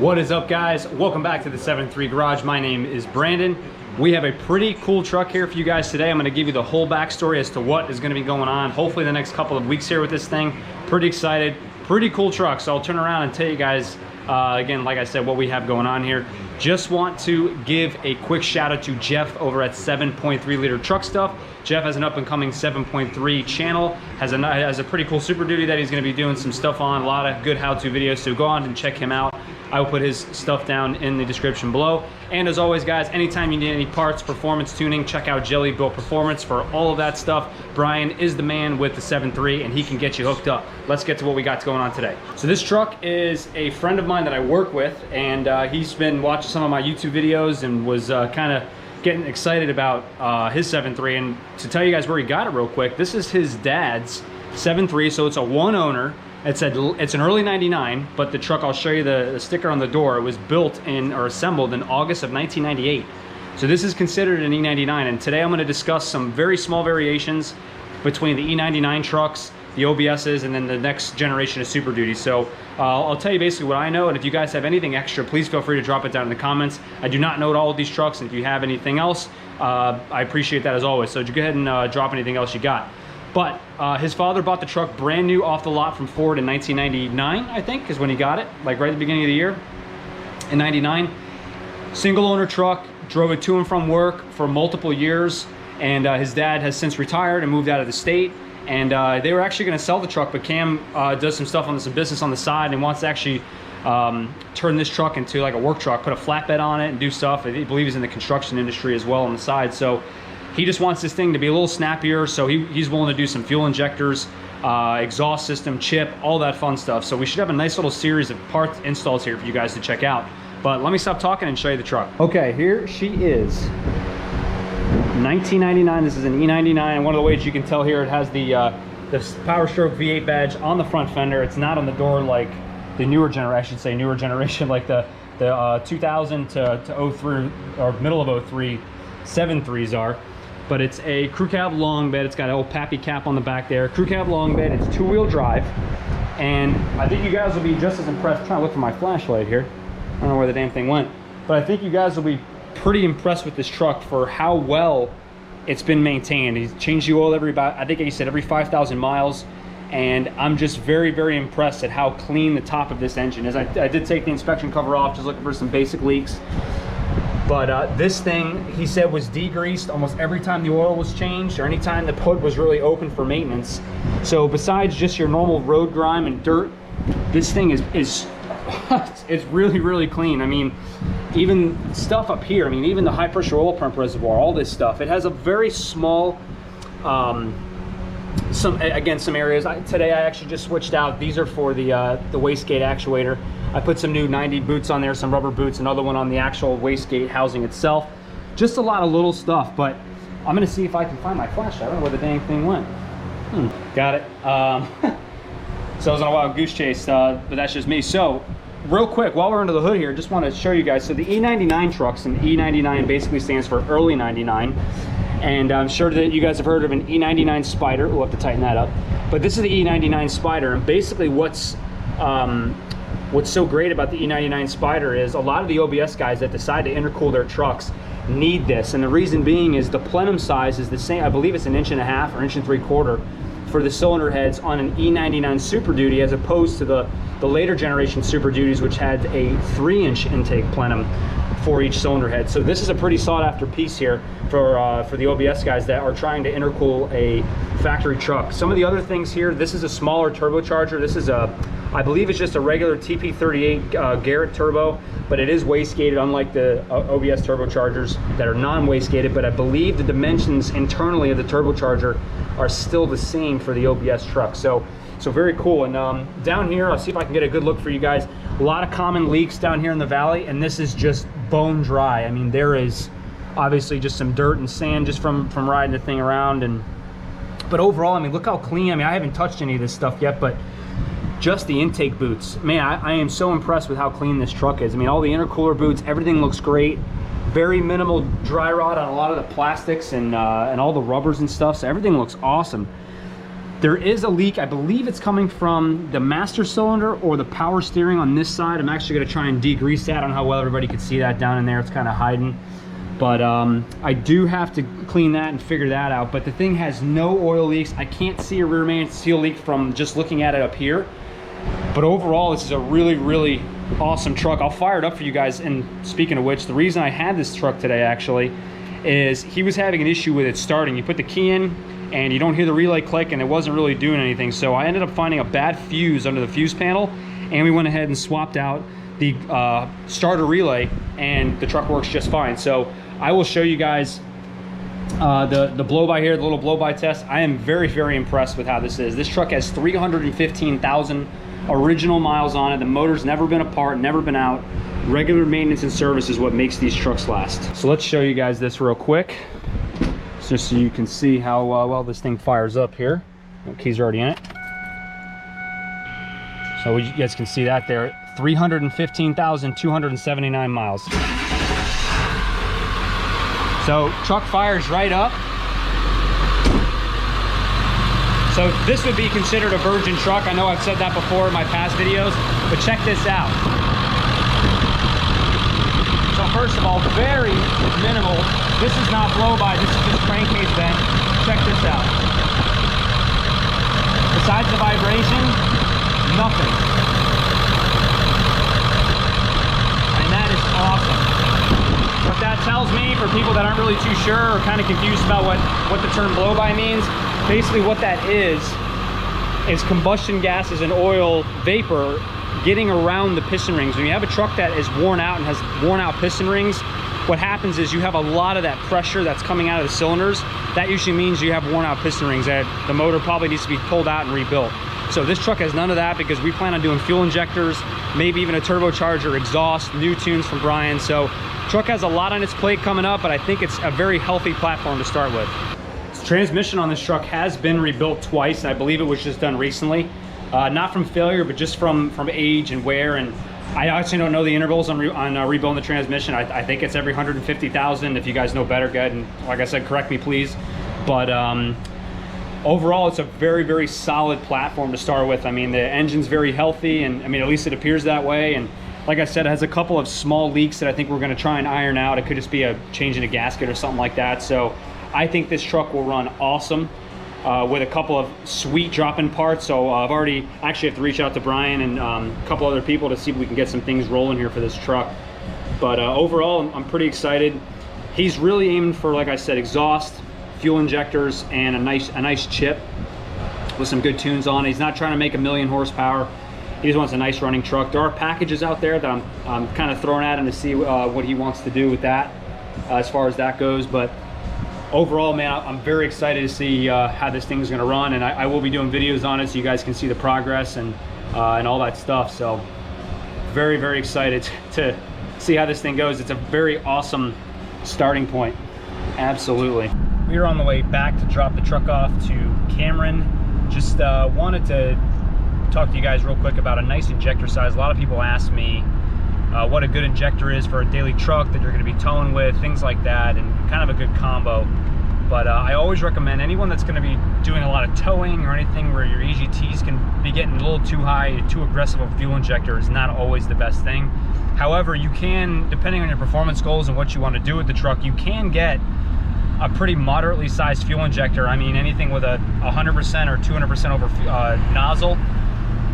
What is up, guys? Welcome back to the 7-3 Garage. My name is Brandon. We have a pretty cool truck here for you guys today. I'm going to give you the whole backstory as to what is going to be going on hopefully the next couple of weeks here with this thing. Pretty excited. Pretty cool truck. So I'll turn around and tell you guys again, like I said, what we have going on here. Just want to give a quick shout out to Jeff over at 7.3 liter truck stuff. Jeff has an up and coming 7.3 channel, has a pretty cool Super Duty that he's going to be doing some stuff on, a lot of good how-to videos, so go on and check him out. I will put his stuff down in the description below. And as always, guys, anytime you need any parts, performance tuning, check out Jelly Built Performance for all of that stuff. Brian is the man with the 7.3 and he can get you hooked up. Let's get to what we got going on today. So this truck is a friend of mine that I work with, and he's been watching some of my YouTube videos and was kind of getting excited about his 7.3. And to tell you guys where he got it real quick, this is his dad's 7.3, so it's a one owner. It's an early 99, but the truck, I'll show you the sticker on the door, it was built in or assembled in August of 1998. So this is considered an E99, and today I'm going to discuss some very small variations between the E99 trucks, the OBSs, and then the next generation of Super Duty. So I'll tell you basically what I know, and if you guys have anything extra, please feel free to drop it down in the comments. I do not know all of these trucks, and if you have anything else, I appreciate that as always. So go ahead and drop anything else you got. But his father bought the truck brand new off the lot from Ford in 1999, I think, is when he got it, like right at the beginning of the year, in 99. Single owner truck, drove it to and from work for multiple years, and his dad has since retired and moved out of the state. And they were actually going to sell the truck, but Cam does some stuff on some business on the side and wants to actually turn this truck into like a work truck, put a flatbed on it and do stuff. I believe he's in the construction industry as well on the side. So he just wants this thing to be a little snappier, so he's willing to do some fuel injectors, exhaust system, chip, all that fun stuff. So we should have a nice little series of parts installs here for you guys to check out. But let me stop talking and show you the truck. Okay, here she is. 1999, this is an E99, and one of the ways you can tell here, it has the Power Stroke V8 badge on the front fender. It's not on the door like the newer generation, I should say newer generation, like the 2000 to 03, or middle of 03 7.3s are. But it's a crew cab long bed. It's got an old Pappy cap on the back there. Crew cab long bed, it's two-wheel drive. And I think you guys will be just as impressed. I'm trying to look for my flashlight here. I don't know where the damn thing went. But I think you guys will be pretty impressed with this truck for how well it's been maintained. He's changed the oil every, I think he said every 5,000 miles. And I'm just very, very impressed at how clean the top of this engine is. I did take the inspection cover off, just looking for some basic leaks. But this thing, he said, was degreased almost every time the oil was changed or anytime the hood was really open for maintenance. So besides just your normal road grime and dirt, this thing is it's really, really clean. I mean, even stuff up here, I mean, even the high pressure oil pump reservoir, all this stuff, it has a very small, some areas. Today I actually just switched out. These are for the wastegate actuator. I put some new 90 boots on there, some rubber boots, another one on the actual wastegate housing itself. Just a lot of little stuff, but I'm gonna see if I can find my flashlight. I don't know where the dang thing went. Got it. So I was on a wild goose chase, but that's just me. So real quick, while we're under the hood here, just want to show you guys. So the E99 trucks, and E99 basically stands for early 99. And I'm sure that you guys have heard of an E99 Spider. We'll have to tighten that up. But this is the E99 Spider, and basically what's so great about the E99 Spider is a lot of the OBS guys that decide to intercool their trucks need this. And the reason being is the plenum size is the same. I believe it's 1.5 inches or 1.75 inches for the cylinder heads on an E99 Super Duty, as opposed to the later generation Super Duties, which had a 3-inch intake plenum for each cylinder head. So this is a pretty sought after piece here for the OBS guys that are trying to intercool a factory truck. Some of the other things here, this is a smaller turbocharger. This is I believe it's just a regular TP38 Garrett turbo, but it is wastegated, unlike the OBS turbochargers that are non-wastegated. But I believe the dimensions internally of the turbocharger are still the same for the OBS truck. So very cool. And down here, I'll see if I can get a good look for you guys. A lot of common leaks down here in the valley, and this is just bone dry. I mean, there is obviously just some dirt and sand just from riding the thing around. But overall, I mean, look how clean. I mean, I haven't touched any of this stuff yet, but just the intake boots, man, I am so impressed with how clean this truck is. I mean, all the intercooler boots, everything looks great. Very minimal dry rot on a lot of the plastics and all the rubbers and stuff, so everything looks awesome. There is a leak. I believe it's coming from the master cylinder or the power steering on this side. I'm actually going to try and degrease that. I don't know how well everybody can see that down in there. It's kind of hiding. But I do have to clean that and figure that out. But the thing has no oil leaks. I can't see a rear main seal leak from just looking at it up here. But overall, this is a really, really awesome truck. I'll fire it up for you guys. And speaking of which, the reason I had this truck today actually is he was having an issue with it starting. You put the key in and you don't hear the relay click, and it wasn't really doing anything. So I ended up finding a bad fuse under the fuse panel, and we went ahead and swapped out the starter relay, and the truck works just fine. So I will show you guys the blow-by here, the little blow-by test. I am very, very impressed with how this is. This truck has 315,000 original miles on it. The motor's never been apart, never been out. Regular maintenance and service is what makes these trucks last. So let's show you guys this real quick, just so you can see how well this thing fires up here. The keys are already in it. So you guys can see that there, 315,279 miles. So truck fires right up. So this would be considered a virgin truck. I know I've said that before in my past videos, but check this out. So first of all, very minimal. This is not blow-by, this is just crankcase vent. Check this out. Besides the vibration, nothing. And that is awesome. What that tells me, for people that aren't really too sure or kind of confused about what the term blow-by means, basically what that is combustion gases and oil vapor getting around the piston rings. When you have a truck that is worn out and has worn out piston rings, what happens is you have a lot of that pressure that's coming out of the cylinders. That usually means you have worn out piston rings, that the motor probably needs to be pulled out and rebuilt. So this truck has none of that, because we plan on doing fuel injectors, maybe even a turbocharger, exhaust, new tunes from Brian. So truck has a lot on its plate coming up, but I think it's a very healthy platform to start with. The transmission on this truck has been rebuilt twice, and I believe it was just done recently. Not from failure, but just from age and wear. And I actually don't know the intervals on rebuilding the transmission. I think it's every 150,000. If you guys know better, go ahead and, like I said, correct me please. But overall, it's a very, very solid platform to start with. I mean, the engine's very healthy, and I mean, at least it appears that way. And like I said, it has a couple of small leaks that I think we're going to try and iron out. It could just be a change in a gasket or something like that. So I think this truck will run awesome. With a couple of sweet drop-in parts. So I've already actually have to reach out to Brian and a couple other people to see if we can get some things rolling here for this truck. But overall, I'm pretty excited. He's really aiming for, like I said, exhaust, fuel injectors, and a nice chip with some good tunes on it. He's not trying to make 1,000,000 horsepower. He just wants a nice running truck. There are packages out there that I'm kind of throwing at him to see what he wants to do with that as far as that goes. But overall, man, I'm very excited to see how this thing's gonna run, and I will be doing videos on it so you guys can see the progress and all that stuff. So very, very excited to see how this thing goes. It's a very awesome starting point. Absolutely. We are on the way back to drop the truck off to Cameron. Just wanted to talk to you guys real quick about a nice injector size. A lot of people ask me what a good injector is for a daily truck that you're going to be towing with, things like that, and kind of a good combo. But I always recommend anyone that's going to be doing a lot of towing or anything where your EGTs can be getting a little too high, too aggressive of a fuel injector is not always the best thing. However, you can, depending on your performance goals and what you want to do with the truck, you can get a pretty moderately sized fuel injector. I mean, anything with a 100% or 200% over nozzle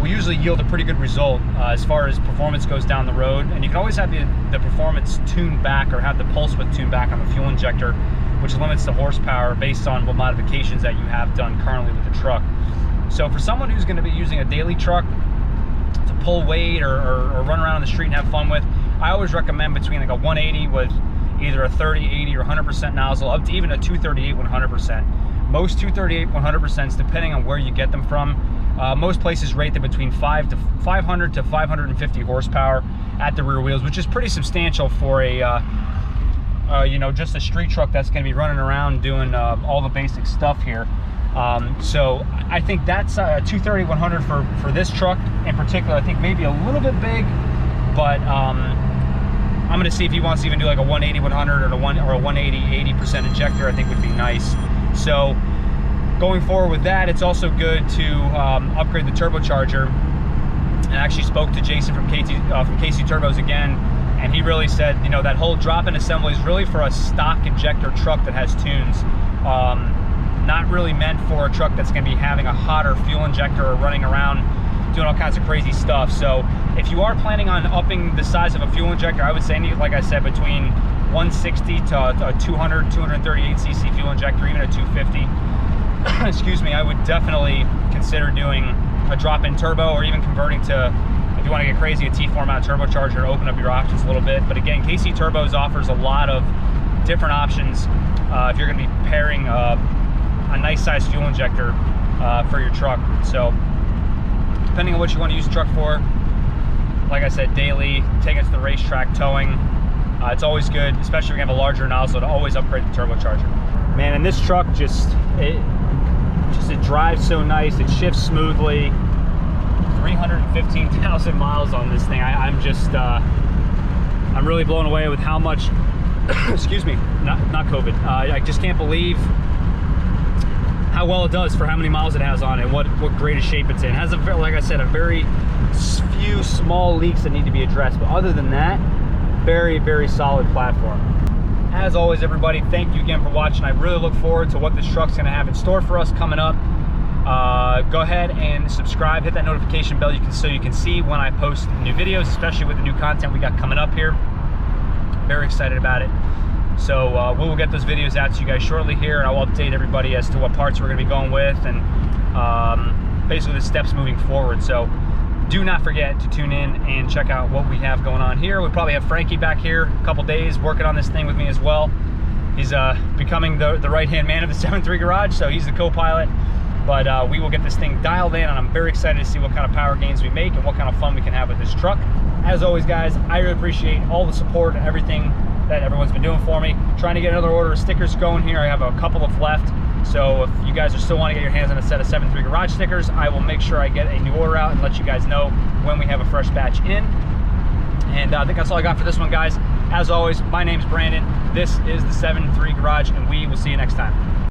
will usually yield a pretty good result as far as performance goes down the road. And you can always have the performance tuned back, or have the pulse width tuned back on the fuel injector, which limits the horsepower based on what modifications that you have done currently with the truck. So for someone who's going to be using a daily truck to pull weight or run around on the street and have fun with, I always recommend between like a 180 with either a 30, 80, or 100% nozzle, up to even a 238 100%. Most 238 100%s, depending on where you get them from, most places rate them between 500 to 550 horsepower at the rear wheels, which is pretty substantial for a you know, just a street truck that's going to be running around doing all the basic stuff here. So I think that's a 230 100 for this truck in particular. I think maybe a little bit big, but I'm going to see if he wants to even do like a 180 100 or a 180 80% injector. I think would be nice. So going forward with that, it's also good to upgrade the turbocharger. And I actually spoke to Jason from KC Turbos again, and he really said, you know, that whole drop-in assembly is really for a stock injector truck that has tunes. Not really meant for a truck that's going to be having a hotter fuel injector or running around doing all kinds of crazy stuff. So if you are planning on upping the size of a fuel injector, I would say, like I said, between 160 to a 200, 238 cc fuel injector, even a 250, excuse me, I would definitely consider doing a drop-in turbo, or even converting to, if you want to get crazy, a T4 mount turbocharger and open up your options a little bit. But again, KC Turbos offers a lot of different options if you're going to be pairing a nice size fuel injector for your truck. So depending on what you want to use the truck for, like I said, daily, take it to the racetrack, towing, it's always good, especially if you have a larger nozzle, to always upgrade the turbocharger. Man, and this truck it drives so nice, it shifts smoothly. 315,000 miles on this thing. I'm really blown away with how much excuse me, not COVID, I just can't believe how well it does for how many miles it has on it, what great a shape it's in. It has, like I said, a very few small leaks that need to be addressed, but other than that, very, very solid platform. As always, everybody, thank you again for watching. I really look forward to what this truck's going to have in store for us coming up. Go ahead and subscribe, hit that notification bell so you can see when I post new videos, especially with the new content we got coming up here. Very excited about it. So we will get those videos out to you guys shortly here, and I'll update everybody as to what parts we're going to be going with, and basically the steps moving forward. So do not forget to tune in and check out what we have going on here. We probably have Frankie back here a couple days working on this thing with me as well. He's becoming the right-hand man of the 7.3 Garage, so he's the co-pilot. But we will get this thing dialed in, and I'm very excited to see what kind of power gains we make and what kind of fun we can have with this truck. As always, guys, I really appreciate all the support and everything that everyone's been doing for me. Trying to get another order of stickers going here. I have a couple of left. So if you guys are still want to get your hands on a set of 7.3 Garage stickers, I will make sure I get a new order out and let you guys know when we have a fresh batch in. And I think that's all I got for this one, guys. As always, my name's Brandon. This is the 7.3 Garage, and we will see you next time.